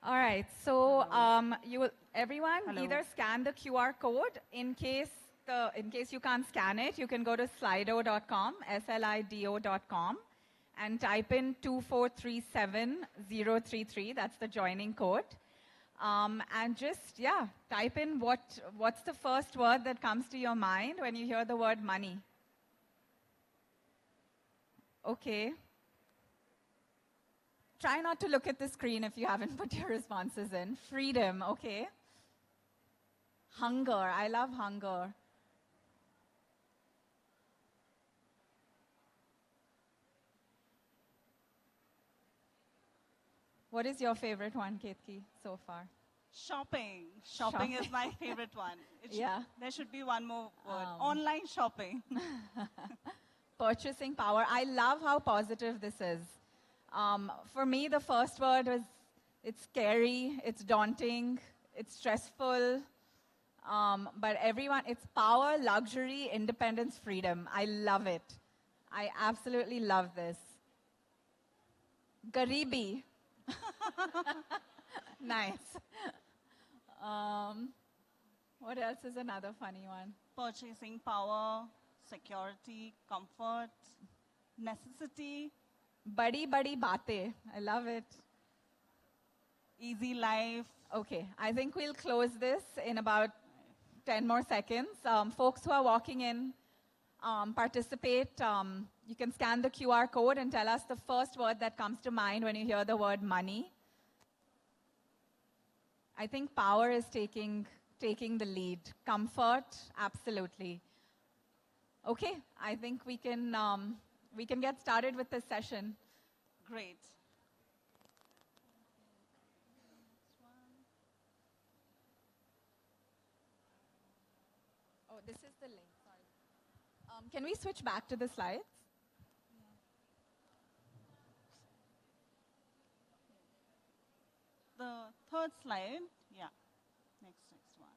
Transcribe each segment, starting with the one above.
All right, so everyone Hello. either scan the QR code. In case you can't scan it, you can go to slido.com, slido.com, and type in 2437033. That's the joining code. And just, type in what's the first word that comes to your mind when you hear the word money. Okay. Try not to look at the screen if you haven't put your responses in. Freedom, okay. Hunger, I love hunger. What is your favorite one, Ketki, so far? Shopping. Shopping is my favorite one. There should be one more word. Online shopping. Purchasing power. I love how positive this is. For me, the first word was, it's scary, it's daunting, it's stressful. But everyone, it's power, luxury, independence, freedom. I love it. I absolutely love this. Garibi. Nice. What else is another funny one? Purchasing power, security, comfort, necessity. Badi badi baate. I love it. Easy life. Okay, I think we'll close this in about 10 more seconds. Folks who are walking in, participate. You can scan the QR code and tell us the first word that comes to mind when you hear the word money. I think power is taking the lead. Comfort, absolutely. Okay, I think we can get started with this session. Great. Oh, this is the link, sorry. Can we switch back to the slides? The third slide. Yeah. Next one.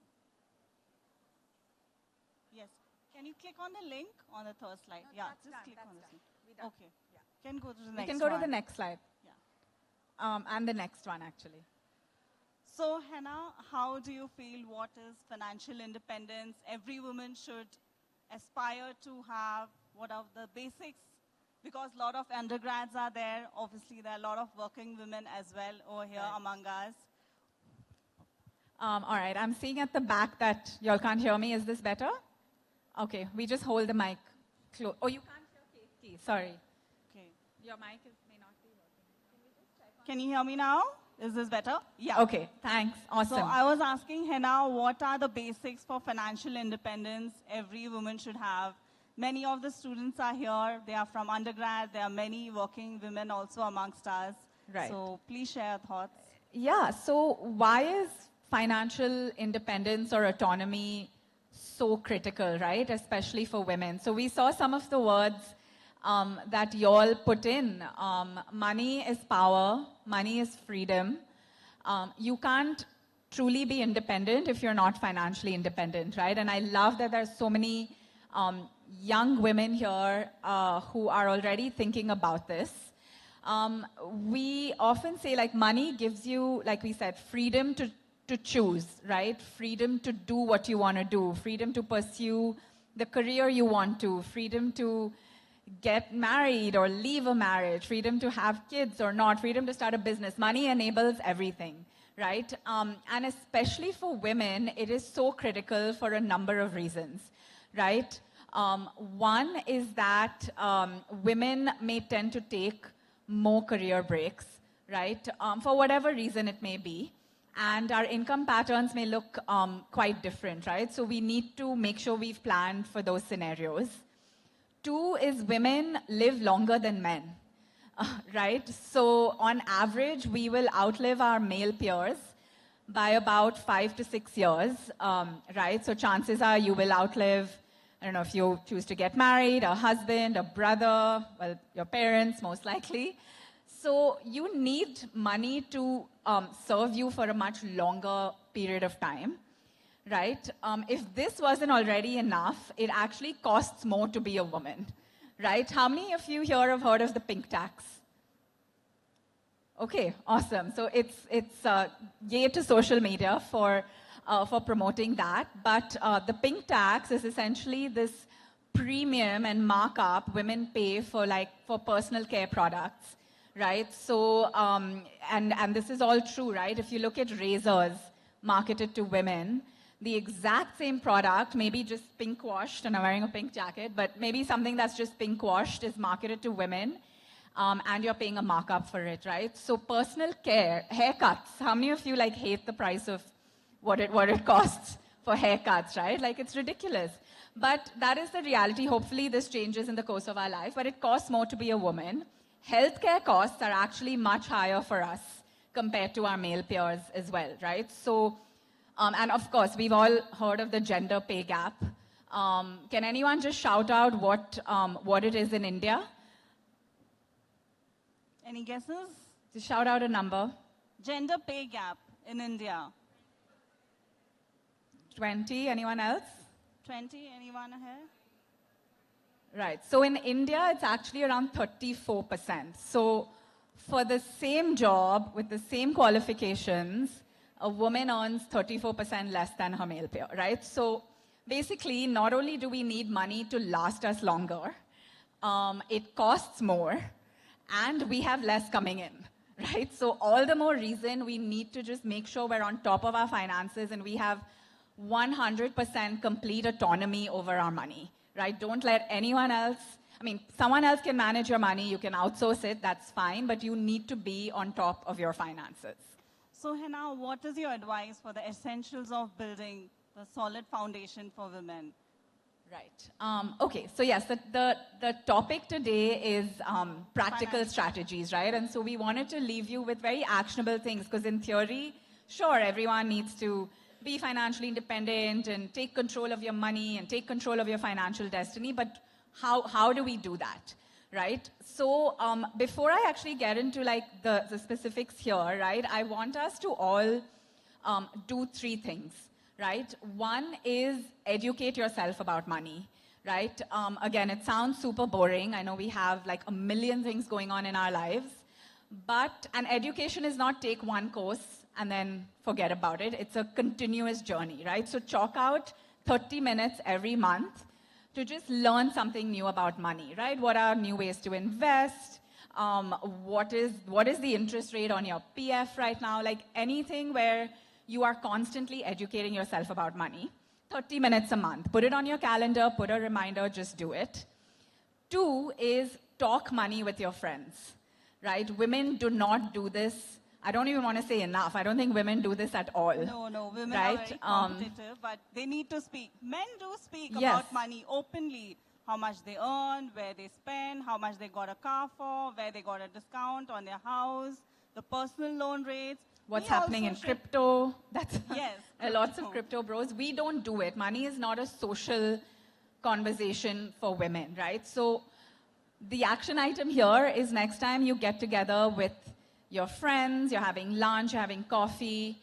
Yes. Can you click on the link on the third slide? No, just click on this link. Okay. Yeah. Can go to the next one. We can go to the next slide. Yeah. And the next one, actually. So, Hannah, how do you feel? What is financial independence? Every woman should aspire to have. What are the basics? Because a lot of undergrads are there. Obviously, there are a lot of working women as well over here among us. All right, I'm seeing at the back that y'all can't hear me. Is this better? Okay, we just hold the mic close. Oh, you can't hear Katie. Sorry. Okay. Your mic may not be working. Can you hear me now? Is this better? Yeah. Okay, thanks. Awesome. So I was asking Hannah, what are the basics for financial independence every woman should have? Many of the students are here. They are from undergrad. There are many working women also amongst us. Right. So please share your thoughts. Yeah, so why is financial independence or autonomy so critical, right? Especially for women. So we saw some of the words that y'all put in. Money is power. Money is freedom. You can't truly be independent if you're not financially independent, right? And I love that there's so many young women here who are already thinking about this. We often say, like, money gives you, like we said, freedom to choose, right? Freedom to do what you want to do, freedom to pursue the career you want to, freedom to get married or leave a marriage, freedom to have kids or not, freedom to start a business. Money enables everything, right? And especially for women, it is so critical for a number of reasons, right? One is that women may tend to take more career breaks, right? For whatever reason it may be. And our income patterns may look quite different, right? So we need to make sure we've planned for those scenarios. Two is women live longer than men, right? So on average, we will outlive our male peers by about 5 to 6 years, right? So chances are you will outlive, I don't know, if you choose to get married, a husband, a brother, well, your parents most likely. So you need money to serve you for a much longer period of time, right? If this wasn't already enough, it actually costs more to be a woman, right? How many of you here have heard of the pink tax? Okay, awesome. So it's yay to social media for promoting that. But the pink tax is essentially this premium and markup women pay for personal care products, right? So and this is all true, right? If you look at razors marketed to women, the exact same product, maybe just pink washed, and I'm wearing a pink jacket, but maybe something that's just pink washed is marketed to women. And you're paying a markup for it, right? So personal care, haircuts. How many of you hate the price of what it costs for haircuts, right? It's ridiculous. But that is the reality. Hopefully this changes in the course of our life, but it costs more to be a woman. Healthcare costs are actually much higher for us compared to our male peers as well, right? So, and of course, we've all heard of the gender pay gap. Can anyone just shout out what it is in India? Any guesses? Just shout out a number. Gender pay gap in India. 20. Anyone else? 20. Anyone here? Right. So in India, it's actually around 34%. So for the same job with the same qualifications, a woman earns 34% less than her male peer, right? So basically, not only do we need money to last us longer, it costs more, and we have less coming in, right? So all the more reason we need to just make sure we're on top of our finances and we have 100% complete autonomy over our money, right? Don't let anyone else, someone else can manage your money, you can outsource it, that's fine, but you need to be on top of your finances. So Hannah, what is your advice for the essentials of building the solid foundation for women? Right. Okay, so yes, the topic today is practical strategies, right? And so we wanted to leave you with very actionable things, because in theory, sure, everyone needs to be financially independent and take control of your money and take control of your financial destiny, but how do we do that, right? So before I actually get into the specifics here, right, I want us to all do three things. Right? One is educate yourself about money, right? Again, it sounds super boring. I know we have a million things going on in our lives, and education is not take one course and then forget about it. It's a continuous journey, right? So chalk out 30 minutes every month to just learn something new about money, right? What are new ways to invest? What is the interest rate on your PF right now? Anything where you are constantly educating yourself about money. 30 minutes a month. Put it on your calendar, put a reminder, just do it. 2 is talk money with your friends, right? Women do not do this. I don't even want to say enough. I don't think women do this at all. No, women are very competitive, but they need to speak. Men do speak about money openly. How much they earn, where they spend, how much they got a car for, where they got a discount on their house, the personal loan rates. What's happening in crypto? That's yes, lots of crypto bros. We don't do it. Money is not a social conversation for women, right? So the action item here is next time you get together with your friends, you're having lunch, you're having coffee,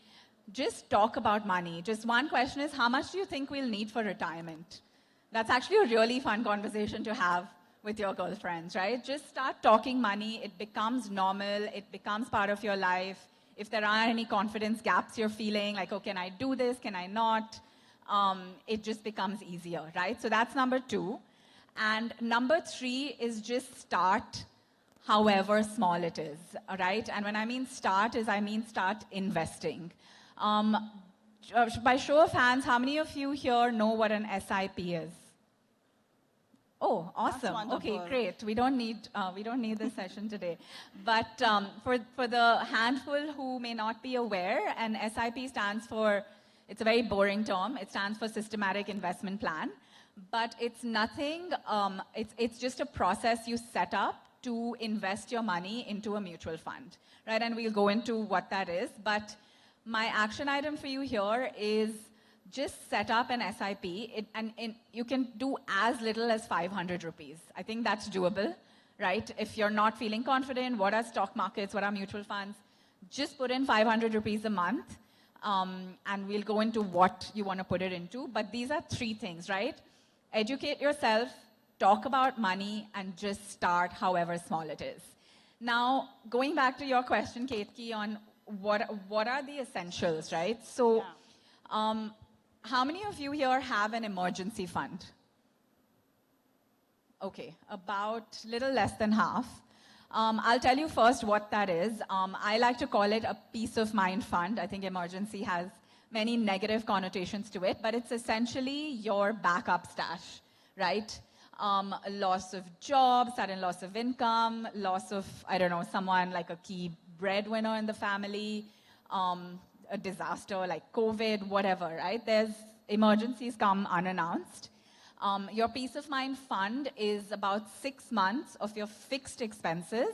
just talk about money. Just one question is, how much do you think we'll need for retirement? That's actually a really fun conversation to have with your girlfriends, right? Just start talking money. It becomes normal. It becomes part of your life. If there are any confidence gaps you're feeling, oh, can I do this? Can I not? It just becomes easier, right? So that's number 2. And number 3 is just start however small it is, all right? And when I mean start start investing. By show of hands, how many of you here know what an SIP is? Oh, awesome. Okay, great. We don't need this session today. But for the handful who may not be aware, an SIP stands for, it's a very boring term, it stands for systematic investment plan. But it's nothing, it's just a process you set up to invest your money into a mutual fund, right? And we'll go into what that is. But my action item for you here is just set up an SIP, and you can do as little as 500 rupees. I think that's doable, right? If you're not feeling confident, what are stock markets, what are mutual funds, just put in 500 rupees a month, and we'll go into what you want to put it into. But these are 3 things, right? Educate yourself, talk about money, and just start however small it is. Now, going back to your question, Ketki, on what are the essentials, right? So, how many of you here have an emergency fund? Okay, about little less than half. I'll tell you first what that is. I like to call it a peace of mind fund. I think emergency has many negative connotations to it, but it's essentially your backup stash, right? Loss of job, sudden loss of income, loss of, I don't know, someone like a key breadwinner in the family, a disaster like COVID, whatever, right? There's emergencies come unannounced. Your peace of mind fund is about 6 months of your fixed expenses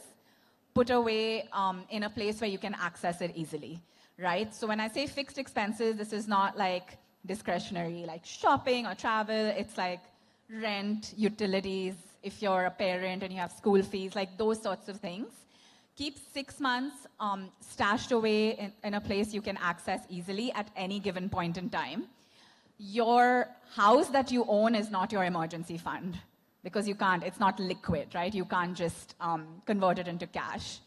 put away in a place where you can access it easily, right? So when I say fixed expenses, this is not like discretionary, like shopping or travel. It's like rent, utilities, if you're a parent and you have school fees, like those sorts of things. Keep 6 months stashed away in a place you can access easily at any given point in time. Your house that you own is not your emergency fund because you can't, it's not liquid, right? You can't just convert it into cash.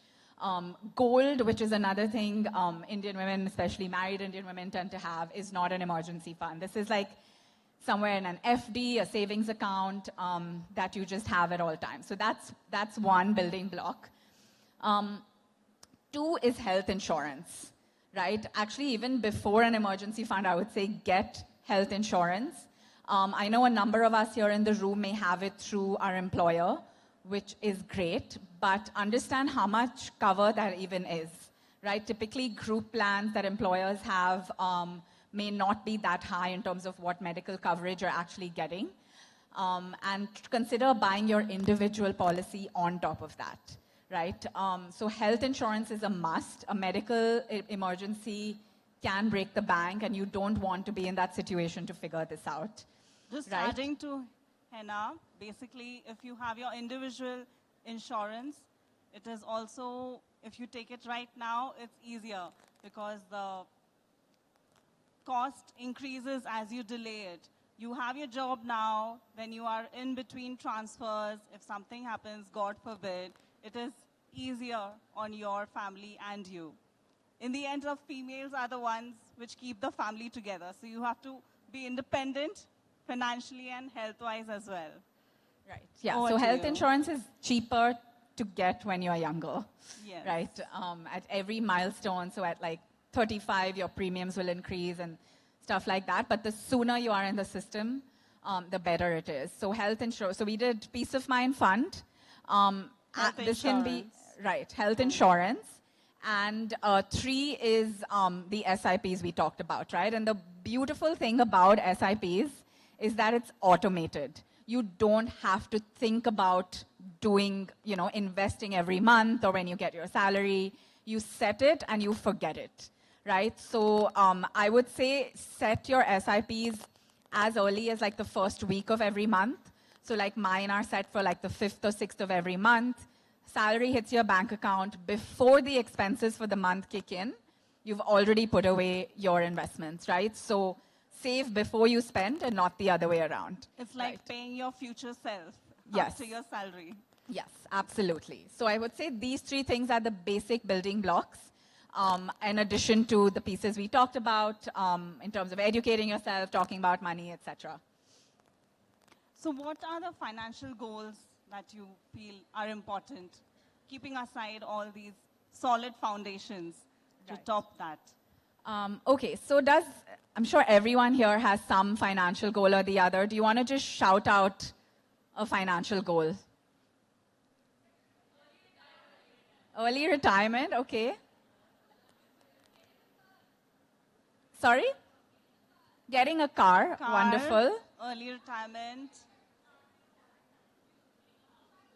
Gold, which is another thing Indian women, especially married Indian women, tend to have, is not an emergency fund. This is like somewhere in an FD, a savings account that you just have at all times. So that's one building block. 2 is health insurance, right? Actually, even before an emergency fund, I would say get health insurance. I know a number of us here in the room may have it through our employer, which is great, but understand how much cover that even is, right? Typically, group plans that employers have may not be that high in terms of what medical coverage you're actually getting. And consider buying your individual policy on top of that, right? So health insurance is a must. A medical emergency can break the bank, and you don't want to be in that situation to figure this out. Just right? adding to Henna, basically, if you have your individual insurance, it is also, if you take it right now, it's easier because the cost increases as you delay it. You have your job now, then you are in between transfers. If something happens, God forbid, it is easier on your family and you. In the end, females are the ones which keep the family together. So you have to be independent financially and health-wise as well. Right. Yeah. So health insurance is cheaper to get when you're younger. Yes. Right. At every milestone, so at like 35, your premiums will increase and stuff like that. But the sooner you are in the system, the better it is. So health insurance. So we did peace of mind fund. This can be right. Health insurance. And 3 is the SIPs we talked about, right? And the beautiful thing about SIPs is that it's automated. You don't have to think about doing, investing every month or when you get your salary. You set it and you forget it, right? So I would say set your SIPs as early as like the first week of every month. So like mine are set for like the 5th or 6th of every month. Salary hits your bank account before the expenses for the month kick in. You've already put away your investments, right? So save before you spend and not the other way around. It's like paying your future self after your salary. Yes, absolutely. So I would say these 3 things are the basic building blocks, in addition to the pieces we talked about in terms of educating yourself, talking about money, etc. So what are the financial goals that you feel are important, keeping aside all these solid foundations to top that? Okay, so I'm sure everyone here has some financial goal or the other. Do you want to just shout out a financial goal? Early retirement, okay. Sorry? Getting a car, wonderful. Early retirement.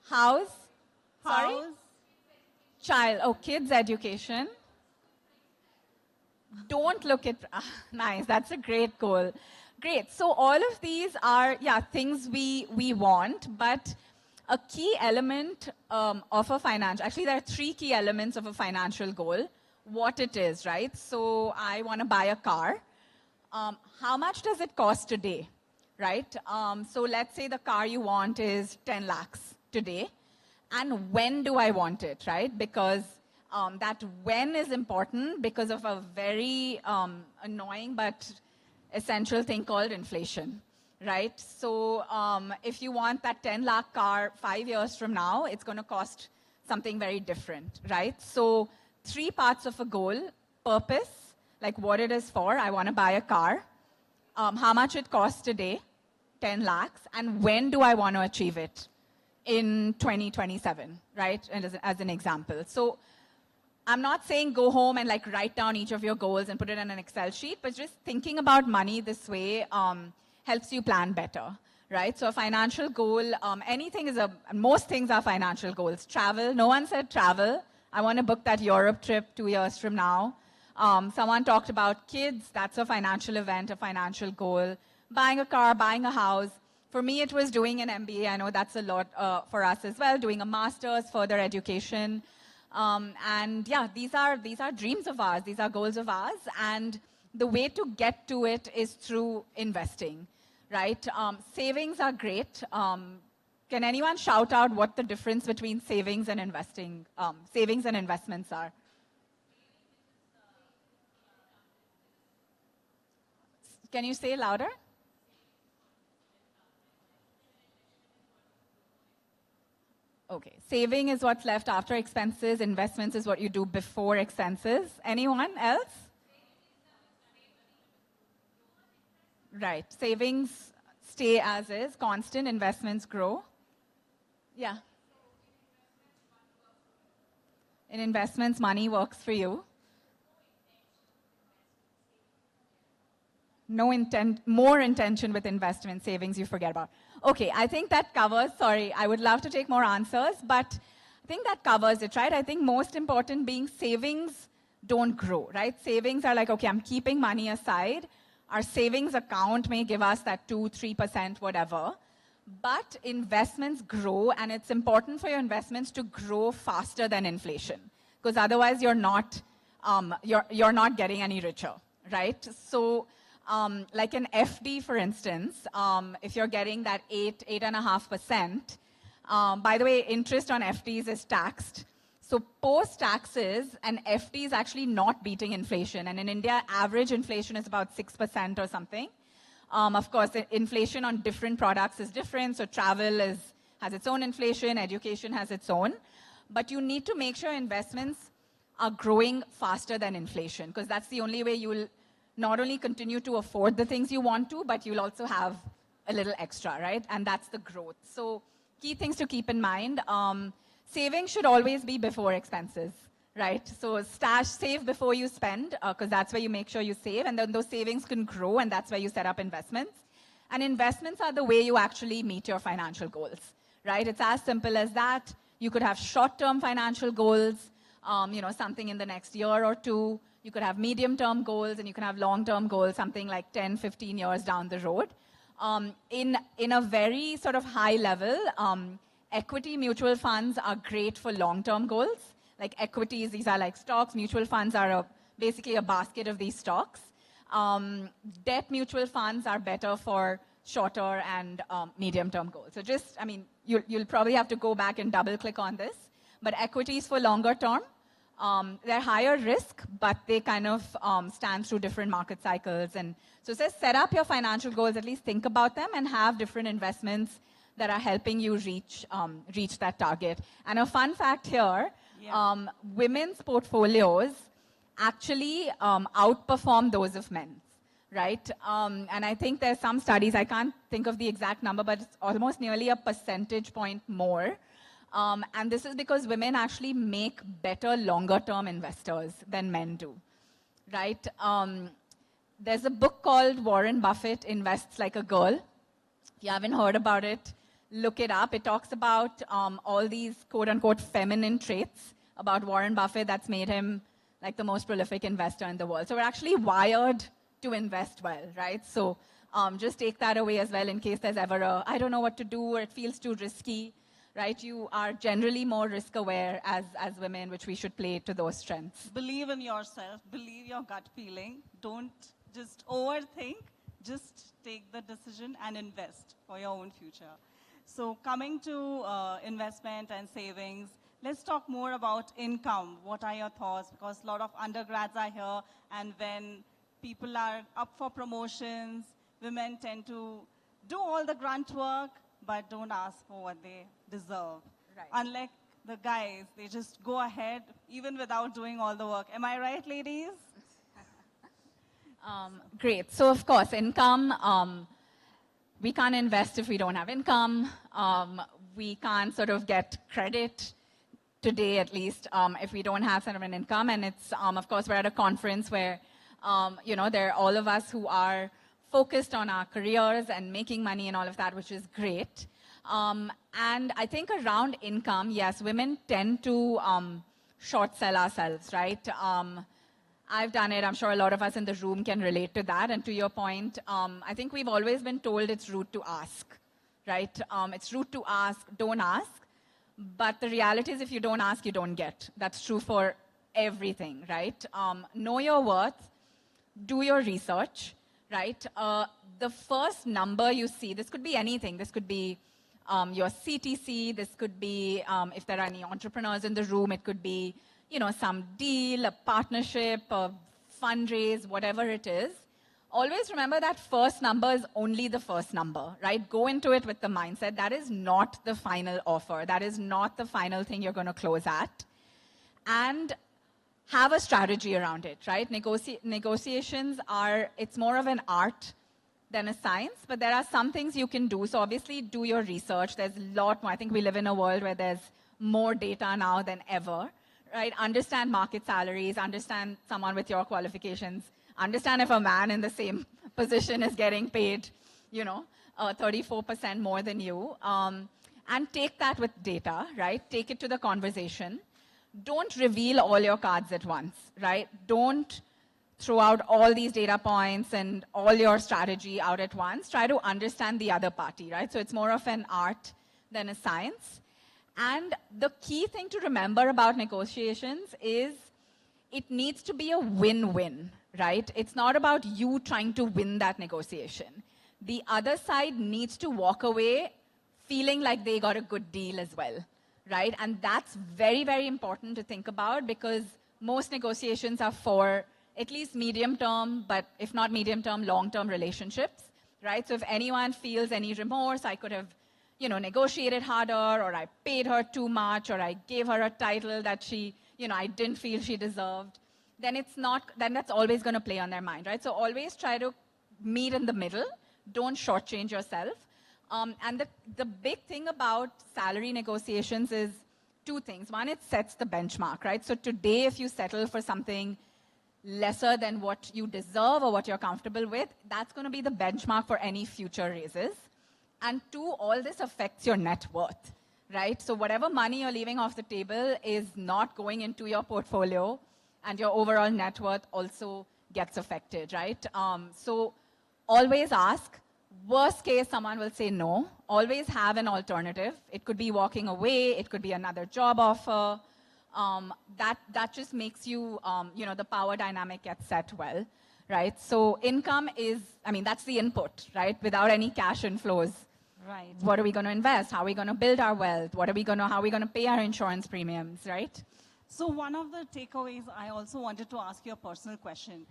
House? Sorry? House. Child, kids education. Don't look at, nice, that's a great goal. Great, so all of these are, things we want, but a key element of a financial, actually there are 3 key elements of a financial goal. What it is, right? So I want to buy a car. How much does it cost today, right? So let's say the car you want is 10 lakhs today. and when do I want it, right? Because that when is important because of a very annoying but essential thing called inflation, right? So if you want that 10 lakh car 5 years from now, it's going to cost something very different, right? So 3 parts of a goal: purpose, like what it is for. I want to buy a car. How much it costs today, 10 lakhs, and when do I want to achieve it? In 2027, right? And as an example. So I'm not saying go home and like write down each of your goals and put it in an Excel sheet, but just thinking about money this way helps you plan better, right? So a financial goal, most things are financial goals. Travel, no one said travel. I want to book that Europe trip 2 years from now. Someone talked about kids, that's a financial event, a financial goal. Buying a car, buying a house. For me, it was doing an MBA. I know that's a lot for us as well, doing a master's, further education. And yeah, these are dreams of ours. These are goals of ours. And the way to get to it is through investing, right? Savings are great. Can anyone shout out what the difference between savings and investing, savings and investments are? Can you say louder? Okay, saving is what's left after expenses. Investments is what you do before expenses. Anyone else? Right, savings stay as is, constant. Investments grow. Yeah. In investments, money works for you. More intention with investment, savings you forget about. Okay, I think that covers, sorry, I would love to take more answers, but I think that covers it, right? I think most important being savings don't grow, right? Savings are like, okay, I'm keeping money aside. Our savings account may give us that 2, 3%, whatever. But investments grow, and it's important for your investments to grow faster than inflation, because otherwise you're not getting any richer, right? So like an FD, for instance, if you're getting that 8.5%, by the way, interest on FDs is taxed. So post-taxes, an FD is actually not beating inflation. And in India, average inflation is about 6% or something. Of course, inflation on different products is different. So travel has its own inflation, education has its own. But you need to make sure investments are growing faster than inflation, because that's the only way you will not only continue to afford the things you want to, but you'll also have a little extra, right? And that's the growth. So key things to keep in mind. Saving should always be before expenses, right? So save before you spend, because that's where you make sure you save, and then those savings can grow, and that's where you set up investments. And investments are the way you actually meet your financial goals, right? It's as simple as that. You could have short-term financial goals, something in the next year or two. You could have medium-term goals, and you can have long-term goals, something like 10, 15 years down the road. In a very sort of high level, equity mutual funds are great for long-term goals. Like equities, these are like stocks. Mutual funds are basically a basket of these stocks. Debt mutual funds are better for shorter and medium-term goals. So you'll probably have to go back and double-click on this. But equities for longer term, they're higher risk, but they kind of stand through different market cycles. And so it says set up your financial goals, at least think about them, and have different investments that are helping you reach that target. And a fun fact here, women's portfolios actually outperform those of men's, right? And I think there's some studies, I can't think of the exact number, but it's almost nearly a percentage point more. And this is because women actually make better longer-term investors than men do, right? There's a book called Warren Buffett Invests Like a Girl. If you haven't heard about it, look it up. It talks about all these quote-unquote feminine traits about Warren Buffett that's made him like the most prolific investor in the world. So we're actually wired to invest well, right? So just take that away as well in case there's ever I don't know what to do, or it feels too risky, right? You are generally more risk aware as women, which we should play to those strengths. Believe in yourself, believe your gut feeling. Don't just overthink, just take the decision and invest for your own future. So coming to investment and savings, let's talk more about income. What are your thoughts? Because a lot of undergrads are here, and when people are up for promotions, women tend to do all the grunt work, but don't ask for what they deserve. Right. Unlike the guys, they just go ahead even without doing all the work. Am I right, ladies? Great. So of course, income, we can't invest if we don't have income. We can't sort of get credit today, at least, if we don't have sort of an income. And it's, of course, we're at a conference where, there are all of us who are focused on our careers and making money and all of that, which is great. And I think around income, yes, women tend to short sell ourselves, right? I've done it. I'm sure a lot of us in the room can relate to that. And to your point, I think we've always been told it's rude to ask, right? It's rude to ask, don't ask. But the reality is if you don't ask, you don't get. That's true for everything, right? Know your worth, do your research, right? The first number you see, this could be anything. This could be your CTC. This could be, if there are any entrepreneurs in the room, it could be, some deal, a partnership, a fundraise, whatever it is. Always remember that first number is only the first number, right? Go into it with the mindset that is not the final offer. That is not the final thing you're going to close at. And have a strategy around it, right? Negotiations are, it's more of an art than a science, but there are some things you can do. So obviously do your research. There's a lot more. I think we live in a world where there's more data now than ever, right? Understand market salaries, understand someone with your qualifications, understand if a man in the same position is getting paid, 34% more than you, and take that with data, right? Take it to the conversation. Don't reveal all your cards at once, right? Don't throw out all these data points and all your strategy out at once. Try to understand the other party, right? So it's more of an art than a science. And the key thing to remember about negotiations is it needs to be a win-win, right? It's not about you trying to win that negotiation. The other side needs to walk away feeling like they got a good deal as well, right? And that's very, very important to think about because most negotiations are for at least medium-term, but if not medium-term, long-term relationships, right? So if anyone feels any remorse, I could have negotiated harder, or I paid her too much, or I gave her a title that she, I didn't feel she deserved, then that's always going to play on their mind, right? So always try to meet in the middle. Don't shortchange yourself. And the big thing about salary negotiations is two things. One, it sets the benchmark, right? So today, if you settle for something lesser than what you deserve or what you're comfortable with, that's going to be the benchmark for any future raises. And two, all this affects your net worth, right? So whatever money you're leaving off the table is not going into your portfolio, and your overall net worth also gets affected, right? So always ask. Worst case, someone will say no. Always have an alternative. It could be walking away. It could be another job offer. That just makes you, the power dynamic gets set well, right? So income is, that's the input, right? Without any cash inflows. Right. What are we going to invest? How are we going to build our wealth? How are we going to pay our insurance premiums, right? So one of the takeaways, I also wanted to ask you a personal question.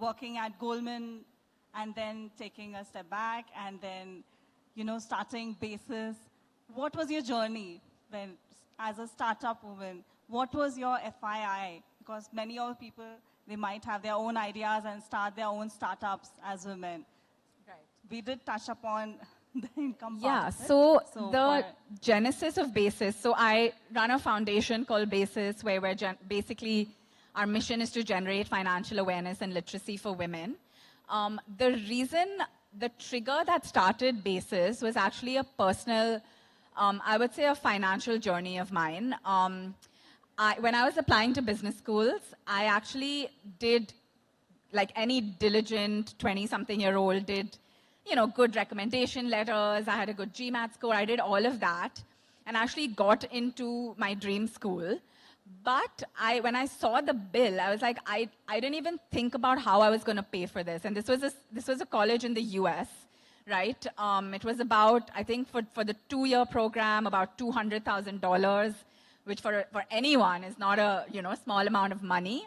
Working at Goldman and then taking a step back and then, starting Basis. What was your journey as a startup woman? What was your FII? Because many of people, they might have their own ideas and start their own startups as women. Right. We did touch upon the income part. Yeah, so the genesis of Basis, so I run a foundation called Basis where we're basically, our mission is to generate financial awareness and literacy for women. The trigger that started Basis was actually a personal, I would say a financial journey of mine. When I was applying to business schools, I actually did, like any diligent 20-something-year-old did, good recommendation letters. I had a good GMAT score. I did all of that and actually got into my dream school. But when I saw the bill, I was like, I didn't even think about how I was going to pay for this. And this was a college in the US, right? It was about, I think for the 2-year program, about $200,000, which for anyone is not a small amount of money.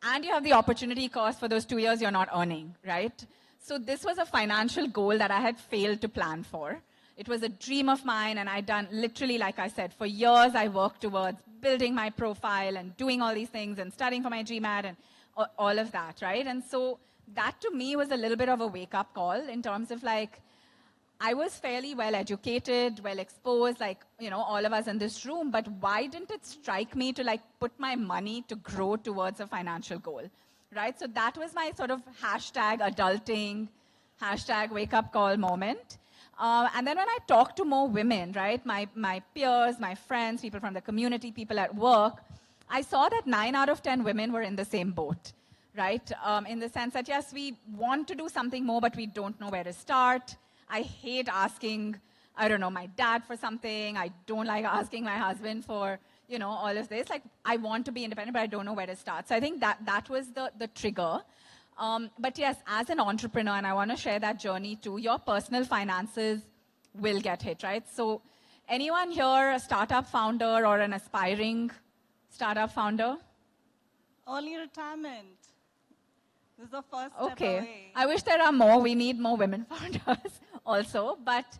And you have the opportunity cost for those 2 years you're not earning, right? So this was a financial goal that I had failed to plan for. It was a dream of mine, and I'd done literally, like I said, for years I worked towards building my profile and doing all these things and studying for my GMAT and all of that, right? And so that to me was a little bit of a wake-up call in terms of like, I was fairly well educated, well exposed, like, all of us in this room, but why didn't it strike me to like put my money to grow towards a financial goal, right? So that was my sort of hashtag adulting, hashtag wake up call moment. And then when I talked to more women, right, my peers, my friends, people from the community, people at work, I saw that 9 out of 10 women were in the same boat, right? In the sense that, yes, we want to do something more, but we don't know where to start. I hate asking, I don't know, my dad for something. I don't like asking my husband for, all of this. Like, I want to be independent, but I don't know where to start. So I think that was the trigger. But yes, as an entrepreneur, and I want to share that journey too, your personal finances will get hit, right? So anyone here a startup founder or an aspiring startup founder? Early retirement. This is the first step away. I wish there are more. We need more women founders also. But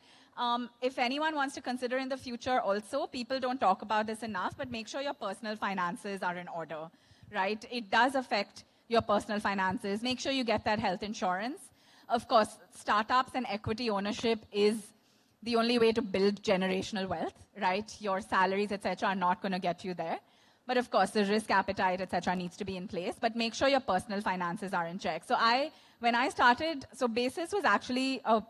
if anyone wants to consider in the future also, people don't talk about this enough, but make sure your personal finances are in order, right? It does affect your personal finances. Make sure you get that health insurance. Of course, startups and equity ownership is the only way to build generational wealth, right? Your salaries, etc., are not going to get you there. But of course, the risk appetite, etc., needs to be in place. But make sure your personal finances are in check. So when I started, so Basis was actually a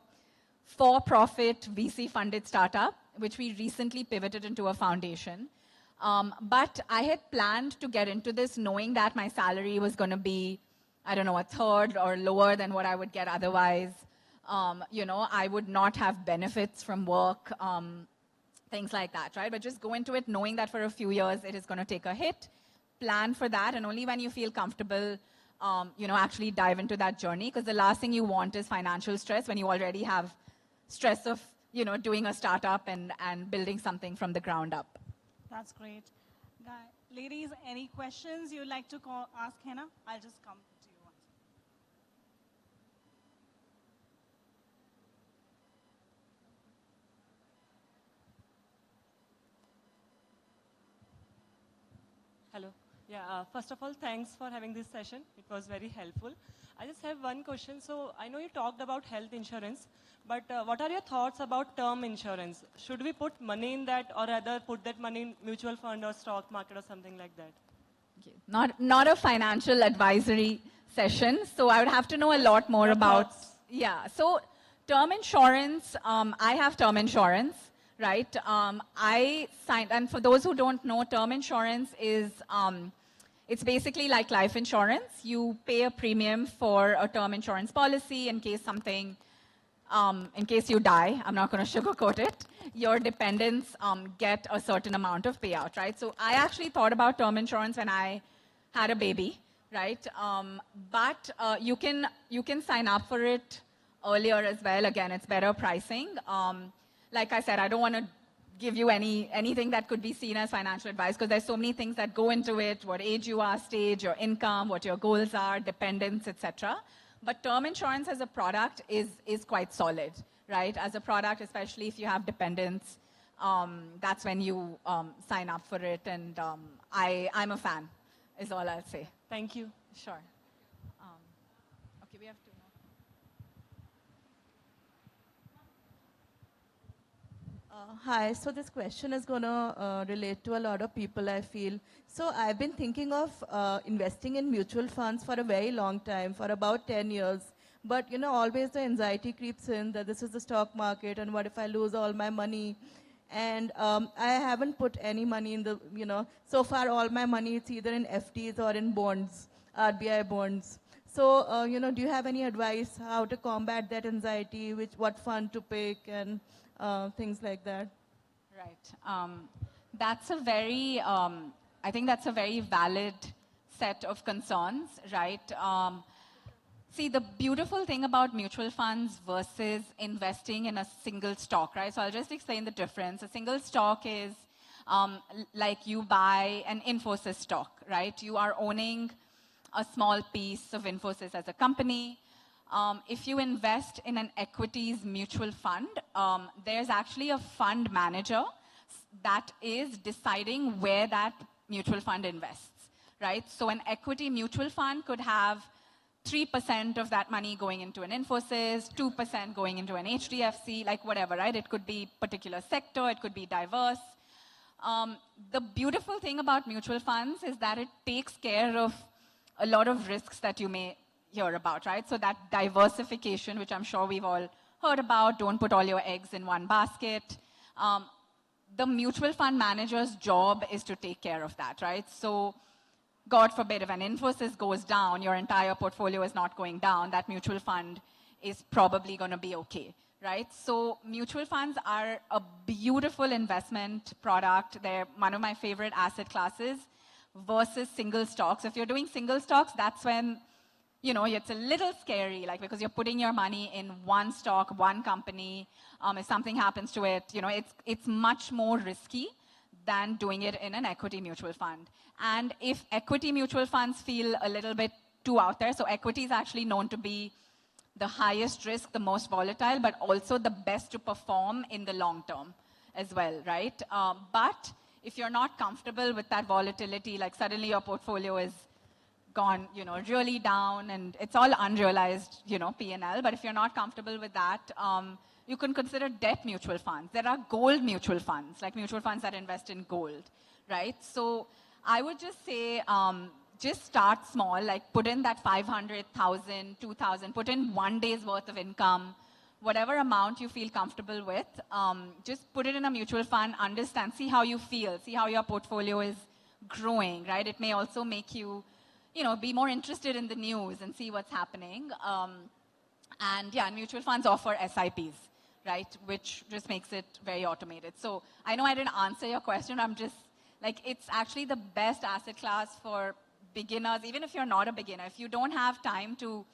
for-profit VC-funded startup, which we recently pivoted into a foundation. But I had planned to get into this knowing that my salary was going to be, I don't know, a third or lower than what I would get otherwise. I would not have benefits from work, things like that, right? But just go into it knowing that for a few years it is going to take a hit. Plan for that, and only when you feel comfortable, actually dive into that journey. Because the last thing you want is financial stress when you already have stress of, doing a startup and building something from the ground up. That's great. Ladies, any questions you'd like to ask Hannah? I'll just come to you once. Hello. Yeah, first of all, thanks for having this session. It was very helpful. I just have one question. So I know you talked about health insurance, but what are your thoughts about term insurance? Should we put money in that, or rather put that money in mutual fund or stock market or something like that? Okay. Not a financial advisory session, so I would have to know a lot more about. Yeah, so term insurance, I have term insurance, right? I signed, and for those who don't know, term insurance is, it's basically like life insurance. You pay a premium for a term insurance policy in case something, in case you die. I'm not going to sugarcoat it. Your dependents get a certain amount of payout, right? So I actually thought about term insurance when I had a baby, right? But you can sign up for it earlier as well. Again, it's better pricing. Like I said, I don't want to give you anything that could be seen as financial advice because there's so many things that go into it, what age you are, stage, your income, what your goals are, dependents, etc. But term insurance as a product is quite solid, right? As a product, especially if you have dependents, that's when you sign up for it. And I'm a fan, is all I'll say. Thank you. Sure. Okay, we have two more. Hi, so this question is going to relate to a lot of people, I feel. So I've been thinking of investing in mutual funds for a very long time, for about 10 years. But, always the anxiety creeps in that this is the stock market and what if I lose all my money? And I haven't put any money in the, so far all my money is either in FDs or in bonds, RBI bonds. So, do you have any advice how to combat that anxiety, what fund to pick and things like that? Right. That's a very, I think that's a very valid set of concerns, right? See, the beautiful thing about mutual funds versus investing in a single stock, right? So I'll just explain the difference. A single stock is like you buy an Infosys stock, right? You are owning a small piece of Infosys as a company. If you invest in an equities mutual fund, there's actually a fund manager that is deciding where that mutual fund invests, right? So an equity mutual fund could have 3% of that money going into an Infosys, 2% going into an HDFC, like whatever, right? It could be particular sector, it could be diverse. The beautiful thing about mutual funds is that it takes care of a lot of risks that you may hear about, right? So that diversification, which I'm sure we've all heard about, don't put all your eggs in one basket. The mutual fund manager's job is to take care of that, right? So God forbid, if an Infosys goes down, your entire portfolio is not going down, that mutual fund is probably going to be okay, right? So mutual funds are a beautiful investment product. They're one of my favorite asset classes versus single stocks. If you're doing single stocks, that's when, you know, it's a little scary, like because you're putting your money in one stock, one company. If something happens to it, you know, it's much more risky than doing it in an equity mutual fund. And if equity mutual funds feel a little bit too out there, so equity is actually known to be the highest risk, the most volatile, but also the best to perform in the long term as well, right? But if you're not comfortable with that volatility, like suddenly your portfolio is gone, you know, really down, and it's all unrealized, you know, P&L. But if you're not comfortable with that, you can consider debt mutual funds. There are gold mutual funds, like mutual funds that invest in gold, right? So I would just say, just start small, like put in that 500,000, 2,000, put in 1 day's worth of income, whatever amount you feel comfortable with, just put it in a mutual fund, understand, see how you feel, see how your portfolio is growing, right? It may also make you, you know, be more interested in the news and see what's happening. And yeah, mutual funds offer SIPs, right? Which just makes it very automated. So I know I didn't answer your question. I'm just like, it's actually the best asset class for beginners, even if you're not a beginner. If you don't have time to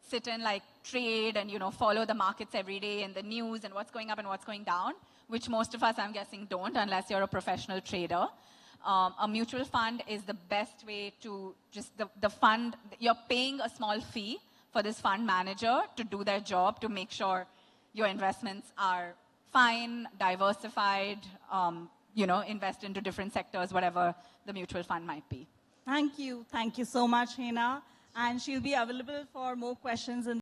sit and like trade and, you know, follow the markets every day and the news and what's going up and what's going down, which most of us, I'm guessing, don't unless you're a professional trader. A mutual fund is the best way to just, the fund, you're paying a small fee for this fund manager to do their job to make sure your investments are fine, diversified, you know, invest into different sectors, whatever the mutual fund might be. Thank you. Thank you so much, Hena. And she'll be available for more questions in